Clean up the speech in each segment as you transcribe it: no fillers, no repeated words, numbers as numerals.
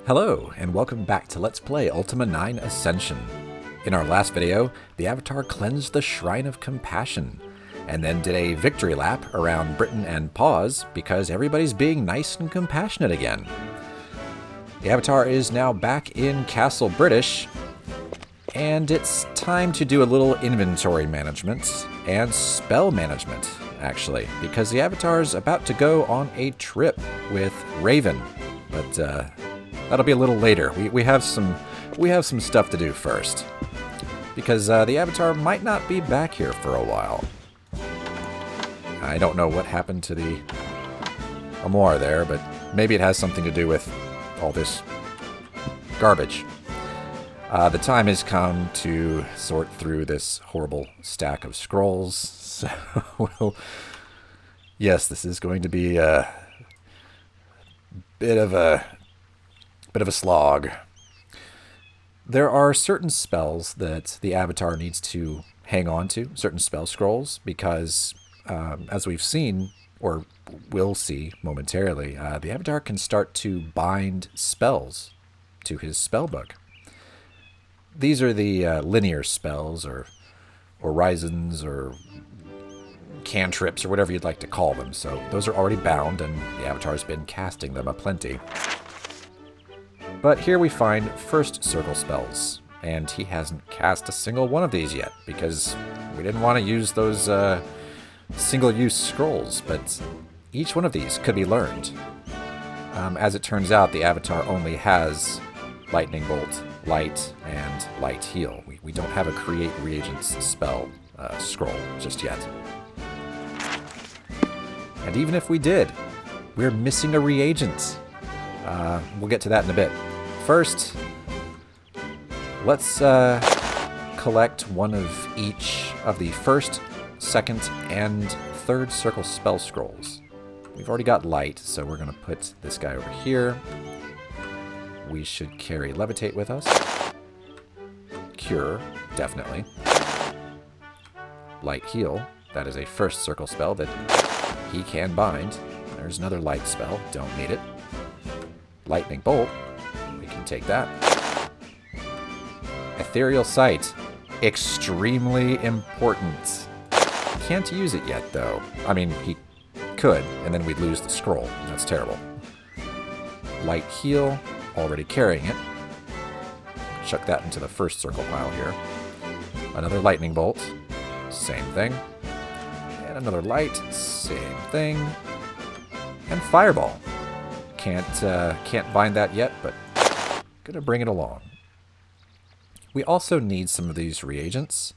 Hello, and welcome back to Let's Play Ultima IX Ascension. In our last video, the Avatar cleansed the Shrine of Compassion, and then did a victory lap around Britain and Pause because everybody's being nice and compassionate again. The Avatar is now back in Castle British, and it's time to do a little inventory management and spell management, actually, because the Avatar's about to go on a trip with Raven, but that'll be a little later. We have some stuff to do first, because the Avatar might not be back here for a while. I don't know what happened to the Amour there, but maybe it has something to do with all this garbage. The time has come to sort through this horrible stack of scrolls. So, well, yes, this is going to be a bit of a slog. There are certain spells that the Avatar needs to hang on to, certain spell scrolls, because as we've seen, or will see momentarily, the Avatar can start to bind spells to his spellbook. These are the linear spells, or horizons, or cantrips, or whatever you'd like to call them. So those are already bound, and the Avatar's been casting them aplenty. But here we find first circle spells, and he hasn't cast a single one of these yet, because we didn't want to use those single-use scrolls, but each one of these could be learned. As it turns out, the Avatar only has Lightning Bolt, Light, and Light Heal. We don't have a Create Reagents spell scroll just yet. And even if we did, we're missing a reagent. We'll get to that in a bit. First, let's collect one of each of the first, second, and third circle spell scrolls. We've already got Light, so we're going to put this guy over here. We should carry Levitate with us. Cure, definitely. Light Heal, that is a first circle spell that he can bind. There's another light spell, don't need it. Lightning Bolt, we can take that. Ethereal Sight, extremely important. Can't use it yet, though. I mean, he could, and then we'd lose the scroll. That's terrible. Light Heal, already carrying it. Chuck that into the first circle pile here. Another Lightning Bolt, same thing. And another Light, same thing. And Fireball. Can't bind that yet, but gonna bring it along. We also need some of these reagents,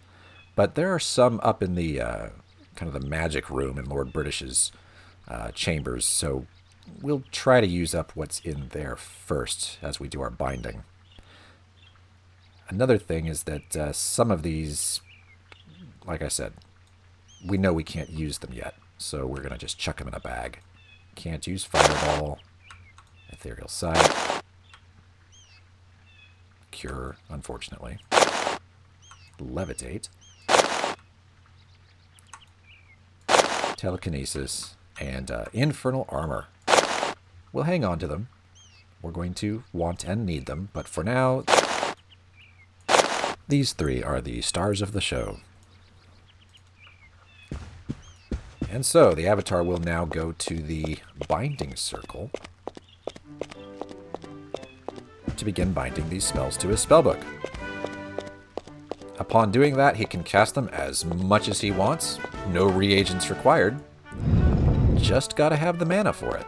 but there are some up in the kind of the magic room in Lord British's chambers, so we'll try to use up what's in there first as we do our binding. Another thing is that some of these, like I said, we know we can't use them yet, so we're gonna just chuck them in a bag. Can't use Fireball. Ethereal Sight. Cure, unfortunately. Levitate. Telekinesis. And Infernal Armor. We'll hang on to them. We're going to want and need them, but for now, these three are the stars of the show. And so, the Avatar will now go to the binding circle to begin binding these spells to his spellbook. Upon doing that, he can cast them as much as he wants. No reagents required. Just gotta have the mana for it.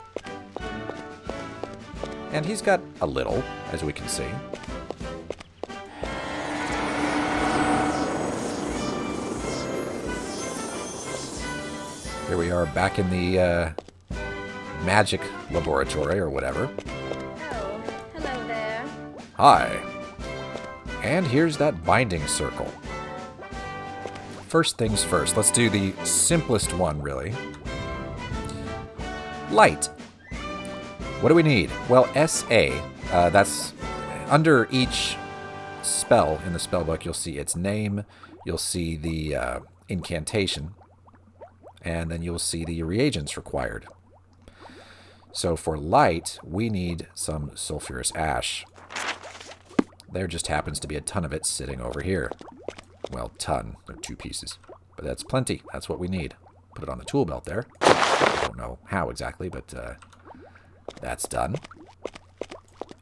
And he's got a little, as we can see. Here we are back in the magic laboratory or whatever. Hello there. Hi. And here's that binding circle. First things first, let's do the simplest one, really. Light. What do we need? Well, SA, that's under each spell in the spellbook, you'll see its name, you'll see the incantation, and then you'll see the reagents required. So for light, we need some sulfurous ash. There just happens to be a ton of it sitting over here. Well, ton. They're 2 pieces. But that's plenty. That's what we need. Put it on the tool belt there. I don't know how exactly, but that's done.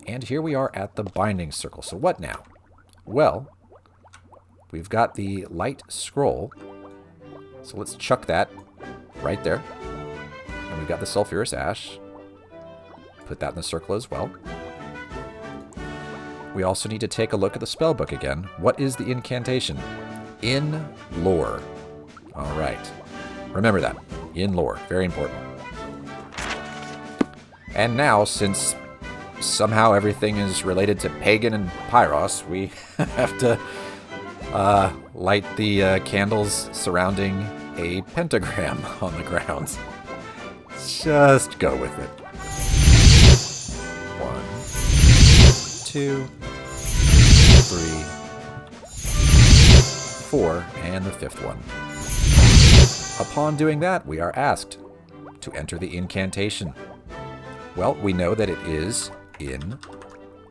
And here we are at the binding circle. So what now? Well, we've got the light scroll. So let's chuck that right there. And we've got the sulfurous ash. Put that in the circle as well. We also need to take a look at the spellbook again. What is the incantation? In lore. All right. Remember that. In lore. Very important. And now, since somehow everything is related to pagan and pyros, we have to light the candles surrounding a pentagram on the ground. Just go with it. 1, 2, 3, 4, and the 5th one. Upon doing that, we are asked to enter the incantation. Well, we know that it is in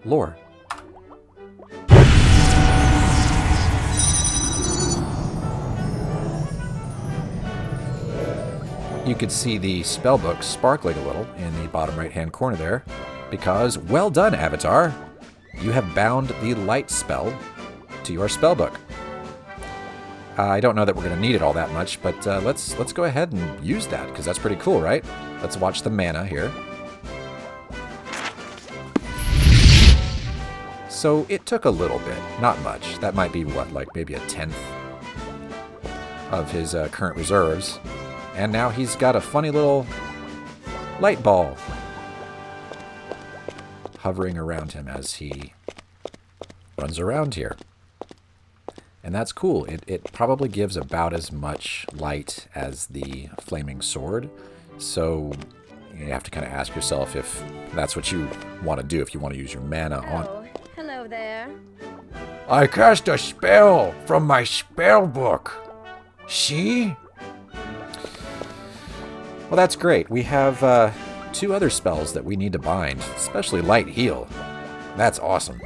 lore. You could see the spellbook sparkling a little in the bottom right-hand corner there, because, well done, Avatar! You have bound the light spell to your spellbook. I don't know that we're going to need it all that much, but let's go ahead and use that, because that's pretty cool, right? Let's watch the mana here. So it took a little bit, not much. That might be, what, like maybe a 10th of his current reserves. And now he's got a funny little light ball hovering around him as he runs around here. And that's cool. It probably gives about as much light as the flaming sword. So you have to kind of ask yourself if that's what you want to do, if you want to use your mana on. Oh, hello there. I cast a spell from my spellbook. See? Well, that's great. We have 2 other spells that we need to bind, especially Light Heal. That's awesome.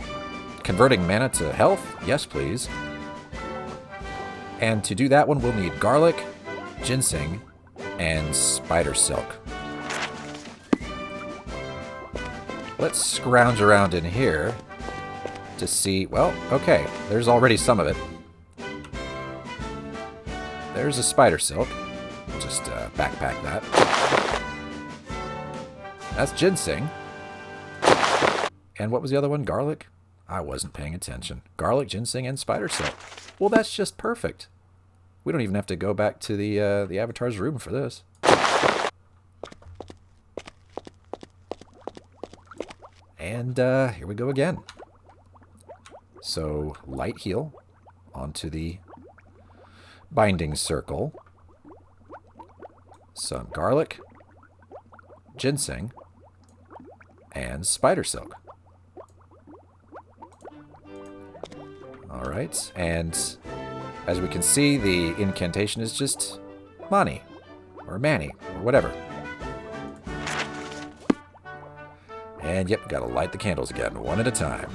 Converting mana to health? Yes, please. And to do that one, we'll need garlic, ginseng, and spider silk. Let's scrounge around in here to see... Well, okay, there's already some of it. There's a spider silk. Just backpack that. That's ginseng. And what was the other one? Garlic? I wasn't paying attention. Garlic, ginseng, and spider silk. Well, that's just perfect. We don't even have to go back to the Avatar's room for this. And here we go again. So, light heal onto the binding circle. Some garlic, ginseng, and spider silk. Alright, and as we can see, the incantation is just Mani, or Manny, or whatever. And yep, gotta light the candles again, one at a time.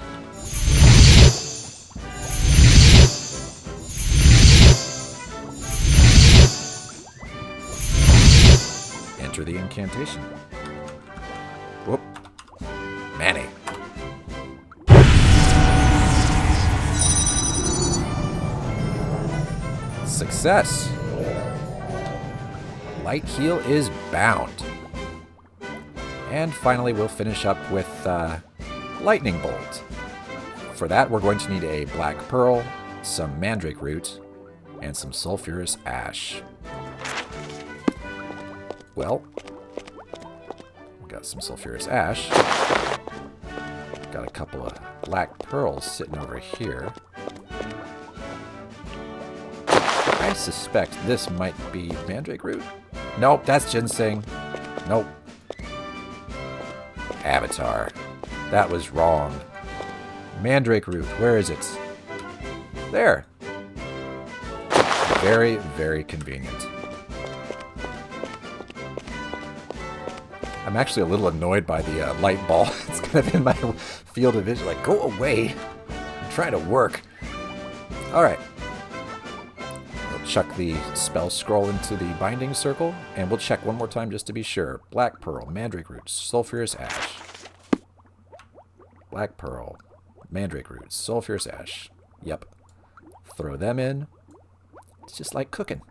Enter the incantation. Whoop. Manny. Success. Light heal is bound. And finally, we'll finish up with lightning bolt. For that, we're going to need a black pearl, some mandrake root, and some sulfurous ash. Well, got some sulfurous ash. Got a couple of black pearls sitting over here. I suspect this might be mandrake root. Nope, that's ginseng. Nope. Avatar. That was wrong. Mandrake root, where is it? There. Very, very convenient. I'm actually a little annoyed by the light ball. It's kind of in my field of vision. Like, go away. I'm trying to work. All right. We'll chuck the spell scroll into the binding circle, and we'll check one more time just to be sure. Black pearl, mandrake roots, sulfurous ash. Black pearl, mandrake roots, sulfurous ash. Yep. Throw them in. It's just like cooking.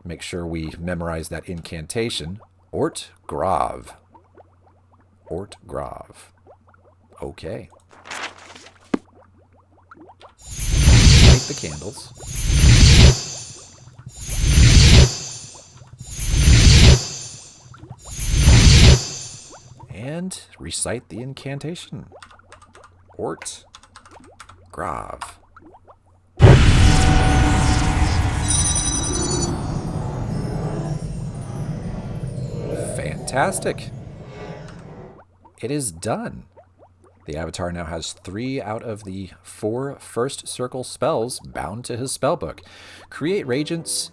Make sure we memorize that incantation. Ort Grav. Ort Grav. Okay. Light the candles. And recite the incantation. Ort Grav. Fantastic. It is done. The Avatar now has 3 out of the 4 first circle spells bound to his spellbook. Create Regents,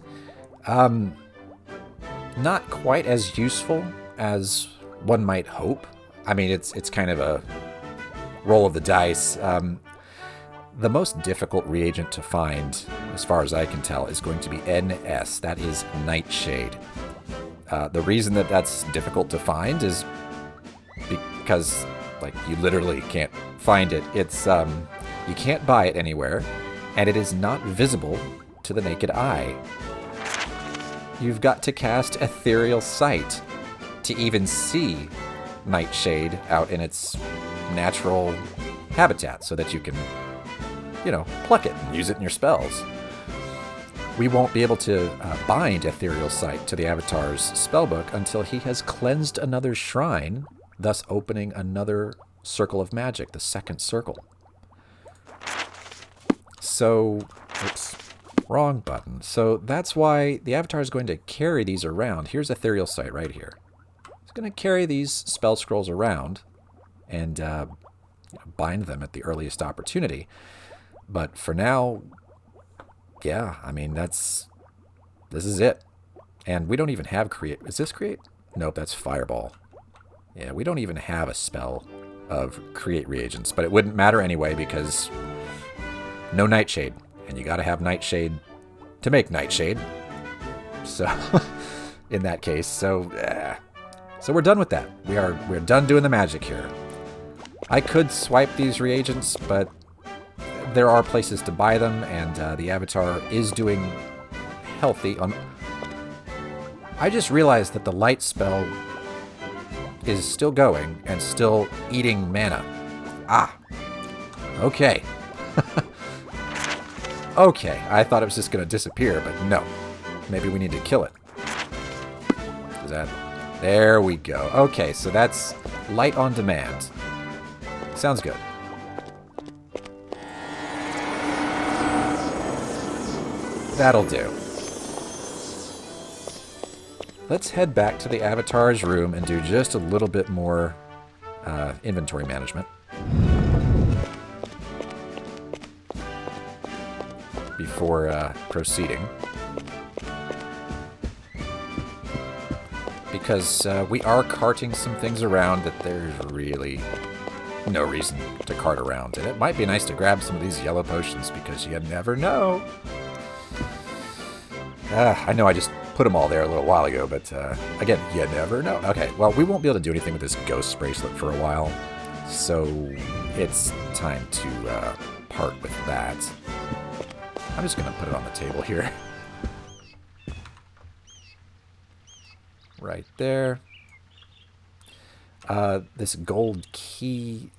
not quite as useful as one might hope. I mean, it's kind of a roll of the dice. The most difficult reagent to find, as far as I can tell, is going to be NS. That is Nightshade. The reason that that's difficult to find is because, like, you literally can't find it. It's you can't buy it anywhere, and it is not visible to the naked eye. You've got to cast Ethereal Sight to even see Nightshade out in its natural habitat, so that you can, pluck it and use it in your spells. We won't be able to bind Ethereal Sight to the Avatar's spellbook until he has cleansed another shrine, thus opening another circle of magic, the second circle. So, oops, wrong button. So that's why the Avatar is going to carry these around. Here's Ethereal Sight right here. He's going to carry these spell scrolls around and bind them at the earliest opportunity. But for now, yeah, I mean, this is it. And we don't even have create. Is this create? Nope, that's fireball. Yeah, we don't even have a spell of create reagents, but it wouldn't matter anyway because no Nightshade. And you gotta have Nightshade to make Nightshade. So, in that case, so we're done with that. We're done doing the magic here. I could swipe these reagents, but there are places to buy them, and the Avatar is doing healthy. I just realized that the light spell is still going and still eating mana. Ah. Okay. Okay, I thought it was just going to disappear, but no. Maybe we need to kill it. Is that... There we go. Okay, so that's light on demand. Sounds good. That'll do. Let's head back to the Avatar's room and do just a little bit more inventory management before proceeding. Because we are carting some things around that there's really no reason to cart around. And it might be nice to grab some of these yellow potions because you never know. I know I just put them all there a little while ago, but again, you never know. Okay, well, we won't be able to do anything with this ghost bracelet for a while, so it's time to part with that. I'm just going to put it on the table here. Right there. This gold key,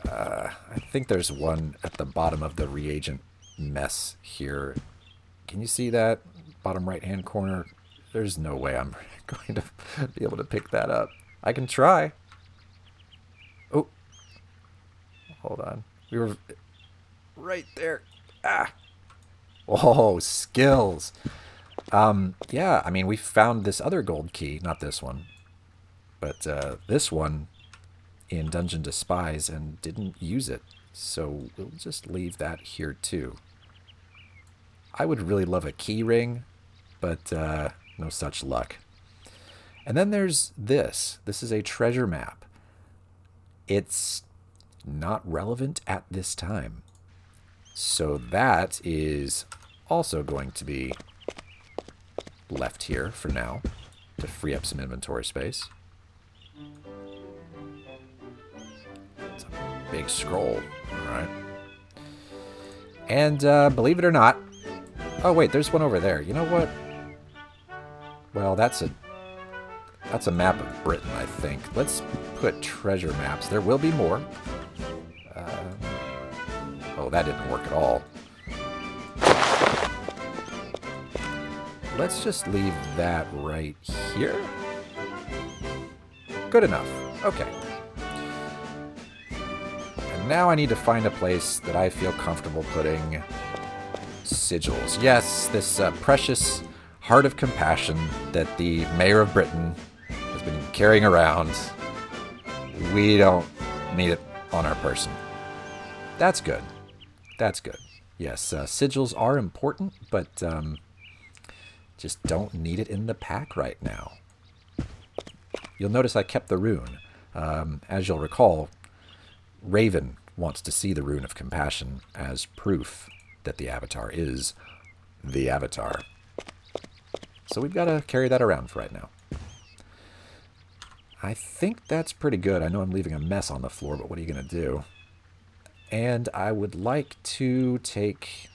I think there's one at the bottom of the reagent mess here. Can you see that? Bottom right-hand corner. There's no way I'm going to be able to pick that up. I can try. Oh. Hold on. We were right there. Ah. Oh, skills. Yeah, I mean, we found this other gold key. Not this one. But this one in Dungeon Despise and didn't use it. So we'll just leave that here too. I would really love a key ring, but no such luck. And then there's this. This is a treasure map. It's not relevant at this time. So that is also going to be left here for now to free up some inventory space. It's a big scroll. All right. And believe it or not... Oh, wait, there's one over there. You know what? Well, that's a map of Britain, I think. Let's put treasure maps. There will be more. Oh, that didn't work at all. Let's just leave that right here. Good enough. Okay. And now I need to find a place that I feel comfortable putting sigils. Yes, this precious heart of compassion that the mayor of Britain has been carrying around. We don't need it on our person. That's good. That's good. Yes, sigils are important, but just don't need it in the pack right now. You'll notice I kept the rune. As you'll recall, Raven wants to see the Rune of Compassion as proof that the Avatar is the Avatar. So we've got to carry that around for right now. I think that's pretty good. I know I'm leaving a mess on the floor, but what are you going to do? And I would like to take...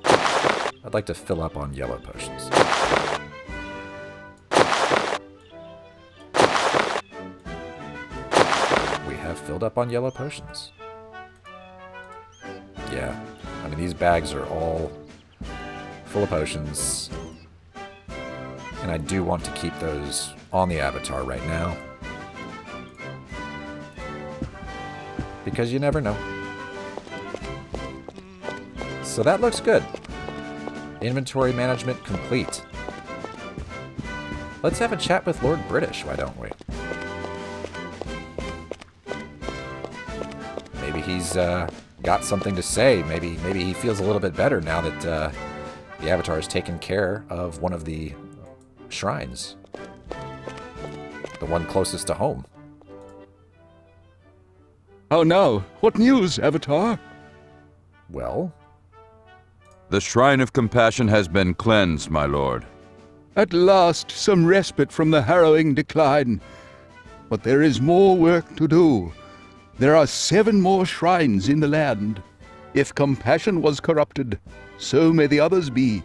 I'd like to fill up on yellow potions. We have filled up on yellow potions. Yeah, I mean, these bags are all full of potions. And I do want to keep those on the Avatar right now. Because you never know. So that looks good. Inventory management complete. Let's have a chat with Lord British, why don't we? Maybe he's got something to say. Maybe he feels a little bit better now that the Avatar has taken care of one of the shrines. The one closest to home. Oh no, what news, Avatar? Well? The Shrine of Compassion has been cleansed, my lord. At last, some respite from the harrowing decline. But there is more work to do. There are 7 more shrines in the land. If compassion was corrupted, so may the others be.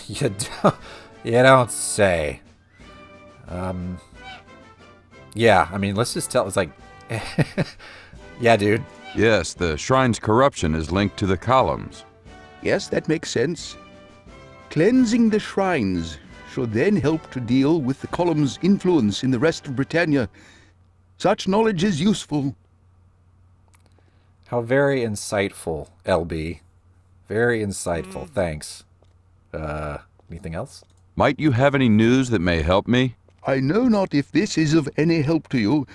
You don't say. Yeah, I mean, let's just tell, it's like, yeah, dude. Yes, the shrine's corruption is linked to the columns. Yes, that makes sense. Cleansing the shrines should then help to deal with the column's influence in the rest of Britannia. Such knowledge is useful. How very insightful, LB. Very insightful, thanks. Anything else? Might you have any news that may help me? I know not if this is of any help to you,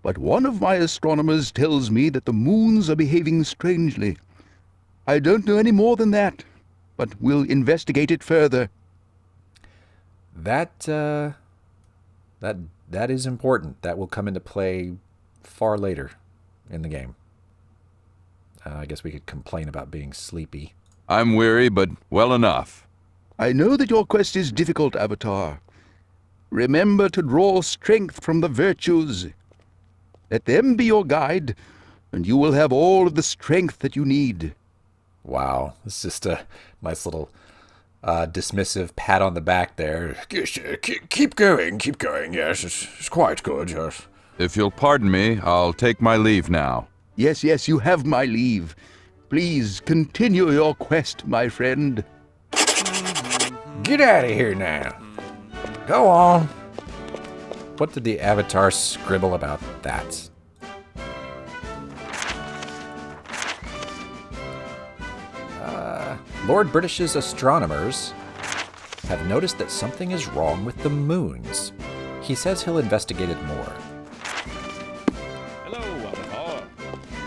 but one of my astronomers tells me that the moons are behaving strangely. I don't know any more than that, but we'll investigate it further. That is important. That will come into play far later in the game. I guess we could complain about being sleepy. I'm weary, but well enough. I know that your quest is difficult, Avatar. Remember to draw strength from the virtues. Let them be your guide, and you will have all of the strength that you need. Wow, it's just a nice little dismissive pat on the back there. Keep going, yes, it's quite good, yes. If you'll pardon me, I'll take my leave now. Yes, you have my leave. Please continue your quest, my friend. Get out of here now. Go on. What did the Avatar scribble about that? Lord British's astronomers have noticed that something is wrong with the moons. He says he'll investigate it more. Hello, Avatar.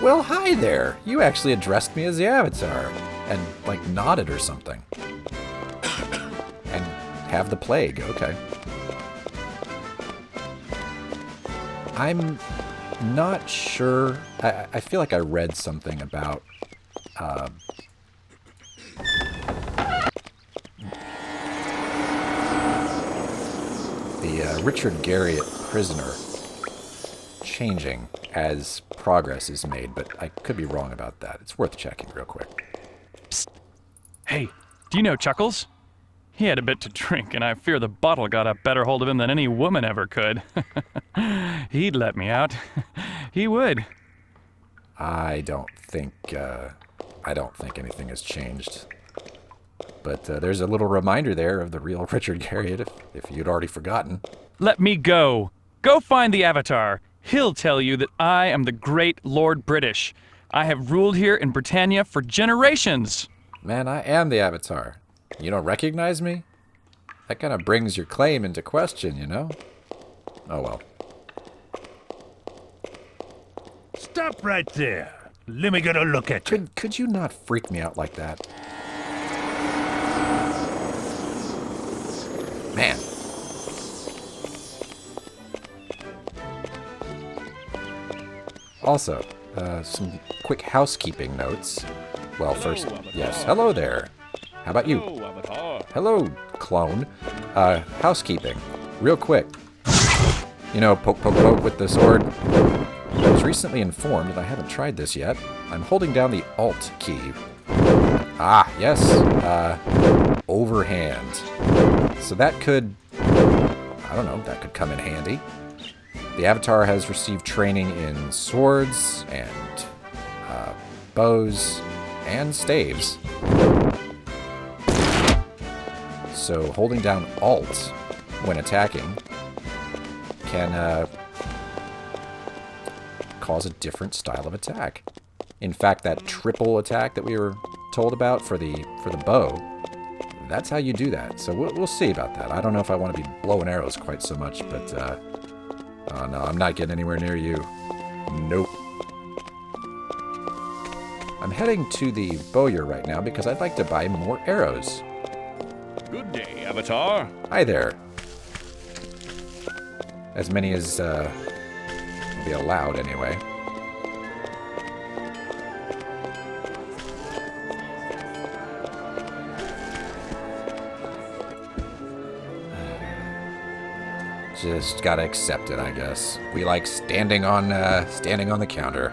Well, hi there. You actually addressed me as the Avatar. And, like, nodded or something. And have the plague, okay. I'm not sure. I feel like I read something about the Richard Garriott prisoner changing as progress is made, but I could be wrong about that. It's worth checking real quick. Psst. Hey, do you know Chuckles? He had a bit to drink, and I fear the bottle got a better hold of him than any woman ever could. He'd let me out. He would. I don't think anything has changed. But there's a little reminder there of the real Richard Garriott, if you'd already forgotten. Let me go. Go find the Avatar. He'll tell you that I am the great Lord British. I have ruled here in Britannia for generations. Man, I am the Avatar. You don't recognize me? That kind of brings your claim into question, you know? Oh well. Stop right there. Let me get a look at you. Could you not freak me out like that? Man. Also, some quick housekeeping notes. Well, first, yes, hello there. How about you? Hello, clone. Housekeeping. Real quick. You know, poke, poke, poke with the sword. I was recently informed, and I haven't tried this yet. I'm holding down the Alt key. Ah, yes. Overhand. So that could, I don't know, that could come in handy. The Avatar has received training in swords and bows and staves. So holding down Alt when attacking can cause a different style of attack. In fact, that triple attack that we were told about for the bow, that's how you do that. So we'll see about that. I don't know if I want to be blowing arrows quite so much, but oh no, I'm not getting anywhere near you. Nope. I'm heading to the bowyer right now because I'd like to buy more arrows. Good day, Avatar. Hi there. As many as will be allowed, anyway. Just gotta accept it, I guess. We like standing on the counter.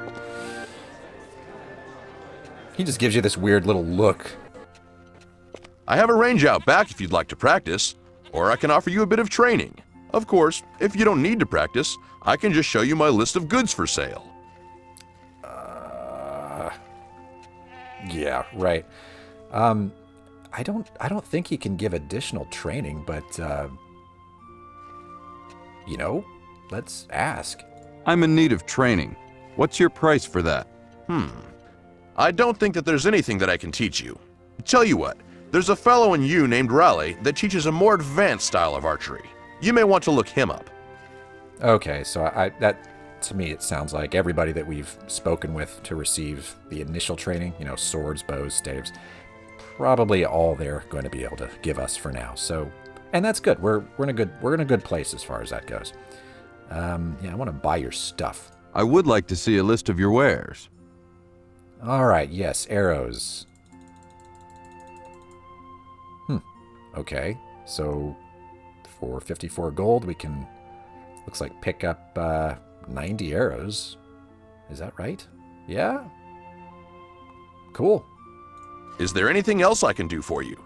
He just gives you this weird little look. I have a range out back if you'd like to practice, or I can offer you a bit of training. Of course, if you don't need to practice, I can just show you my list of goods for sale. Yeah, right. I don't think he can give additional training, but you know, let's ask. I'm in need of training. What's your price for that? I don't think that there's anything that I can teach you. Tell you what, there's a fellow in you named Raleigh that teaches a more advanced style of archery. You may want to look him up. Okay, so that to me it sounds like everybody that we've spoken with to receive the initial training, you know, swords, bows, staves, probably all they're going to be able to give us for now. So, and that's good. We're in a good place as far as that goes. Yeah, I want to buy your stuff. I would like to see a list of your wares. All right, yes, arrows. Okay, so for 54 gold, we can, looks like, pick up 90 arrows. Is that right? Yeah? Cool. Is there anything else I can do for you?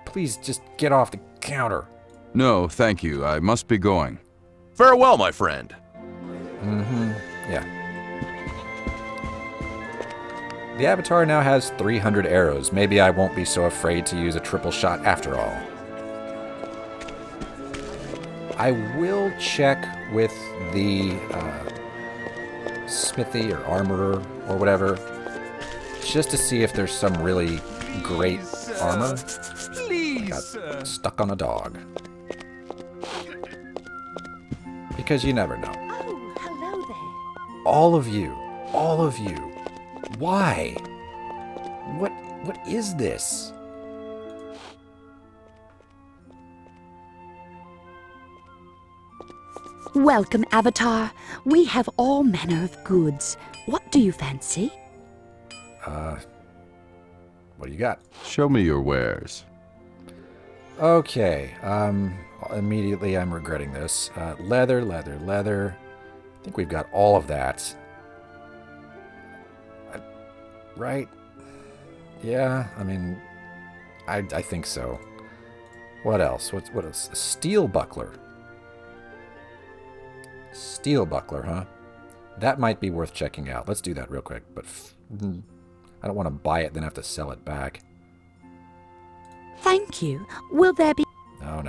Please just get off the counter. No, thank you. I must be going. Farewell, my friend. Yeah. The Avatar now has 300 arrows. Maybe I won't be so afraid to use a triple shot after all. I will check with the smithy or armorer or whatever, just to see if there's some really great armor. Got stuck on a dog. Because you never know. Oh, hello there. All of you. Why? What is this? Welcome, Avatar. We have all manner of goods. What do you fancy? What do you got? Show me your wares. Okay, immediately I'm regretting this. Leather, leather, leather. I think we've got all of that. Right? Yeah, I mean, I think so. What else? What else? A steel buckler. Steel buckler, huh? That might be worth checking out. Let's do that real quick. But I don't want to buy it, then have to sell it back. Thank you. Will there be... No.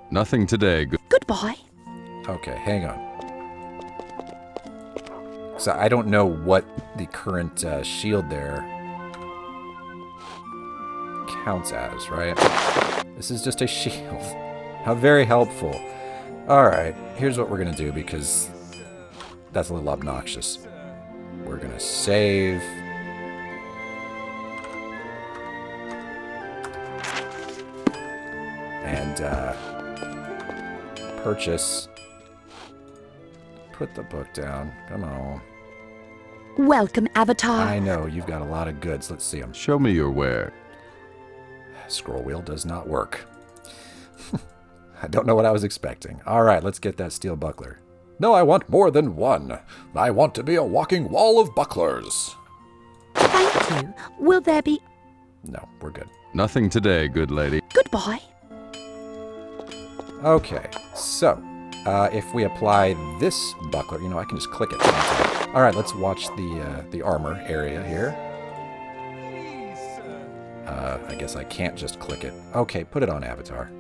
Nothing today. Goodbye. Okay, hang on. So I don't know what the current shield there counts as, right? This is just a shield. How very helpful. Alright, here's what we're going to do because that's a little obnoxious. We're going to save. And purchase. Put the book down. Come on. Welcome, Avatar. I know, you've got a lot of goods. Let's see them. Show me your ware. Scroll wheel does not work. I don't know what I was expecting. All right, let's get that steel buckler. No, I want more than one. I want to be a walking wall of bucklers. Thank you. Will there be... No, we're good. Nothing today, good lady. Goodbye. Okay, so if we apply this buckler, you know, I can just click it. All right, let's watch the armor area here. I guess I can't just click it. Okay, put it on Avatar.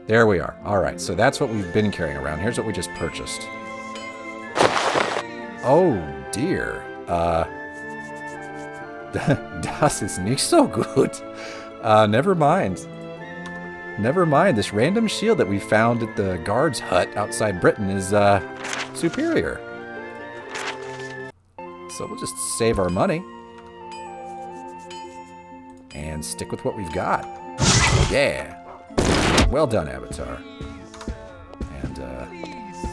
There we are. All right, so that's what we've been carrying around. Here's what we just purchased. Oh, dear. Das ist nicht so gut. Never mind. Never mind. This random shield that we found at the guard's hut outside Britain is superior. So we'll just save our money. And stick with what we've got. Yeah. Well done, Avatar. And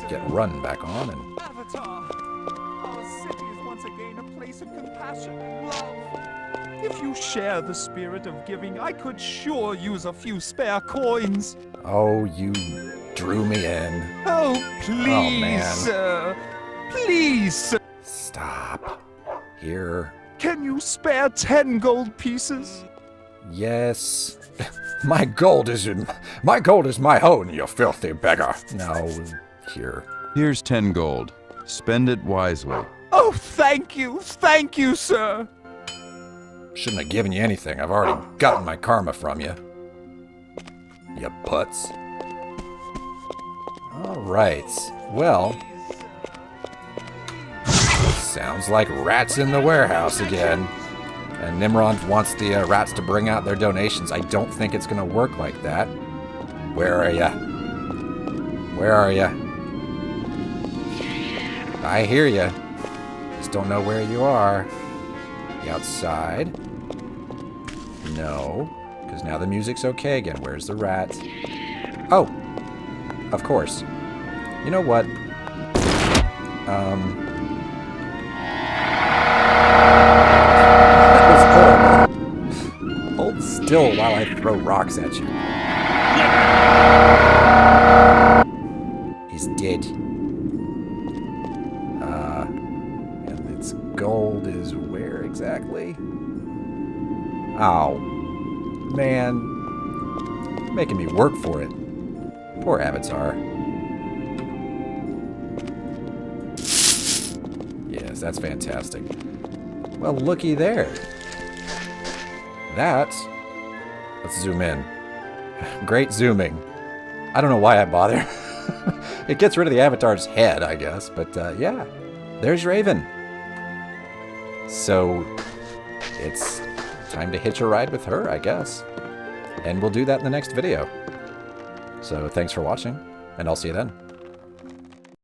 get Run back on. And Avatar, our city is once again a place of compassion and love. If you share the spirit of giving, I could sure use a few spare coins. oh, you drew me in. Oh, please, man. sir. Please, sir. Stop. Here. Can you spare 10 gold pieces? Yes. My gold is my own, you filthy beggar. No. Here. Here's 10 gold. Spend it wisely. Oh, thank you, sir. Shouldn't have given you anything. I've already gotten my karma from you. You putz. All right. Well, Sounds like rats in the warehouse again. and Nimrod wants the rats to bring out their donations. I don't think it's going to work like that. Where are ya? Where are ya? I hear ya. Just don't know where you are. You outside? No. Because now the music's okay again. Where's the rat? Oh! Of course. You know what? That was horrible. Hold still while I throw rocks at you. He's dead. And its gold is where exactly? Ow. Man. You're making me work for it. Poor Avatar. Yes, that's fantastic. Well, looky there. That... Let's zoom in. Great zooming. I don't know why I bother. It gets rid of the Avatar's head, I guess. But, yeah. There's Raven. So, it's time to hitch a ride with her, I guess. And we'll do that in the next video. So, thanks for watching, and I'll see you then.